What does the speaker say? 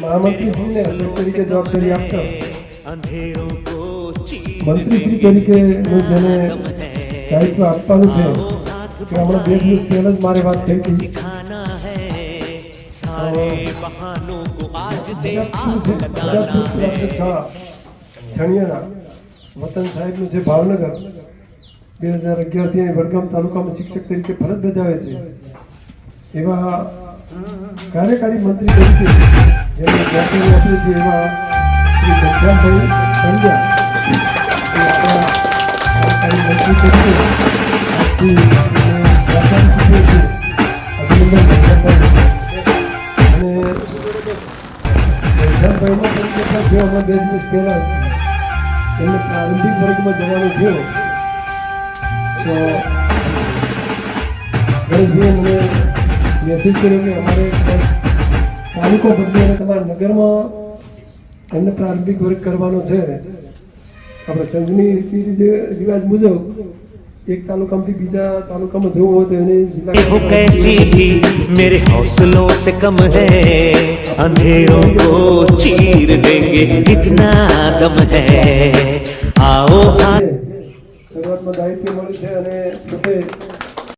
મહામંત્રીશ્રીને અધ્યક્ષ તરીકે જવાબદારી આપતા મંત્રીશ્રી તરીકેનું જેને દાયિત્વ આપવાનું છે કે હમણાં 2 દિવસ પહેલા જ મારે વાત થઈ હતી છણિયાના વતન સાહેબનું છે ભાવનગર 2011 થી વડગામ તાલુકામાં શિક્ષક તરીકે ફરજ બજાવે છે એવા કાર્યકારી મંત્રી તરીકે જેમને જવાબદારી આપી છે એવા શ્રી ઘનશ્યામભાઈ પંડ્યા મંત્રી તરીકે હમણાં 2 દિવસ પહેલા એમને પ્રારંભિક વર્ગમાં જવાનું થયું તો ગણેશભાઈએ મને મેસેજ કર્યો કે અમારે તાલુકો બદલી અને તમારા નગરમાં એમને પ્રારંભિક વર્ગ કરવાનો છે આપણે સંઘની રીતિ રિવાજ મુજબ एक तालुकाમાંથી બીજા તાલુકામાં જવું હોય તો એને वो कैसी भी मेरे हौसलों से कम है अंधेरों को चीर देंगे इतना दम है आओ શરૂઆતમાં દાયિત્વ મળ્યું છે અને પોતે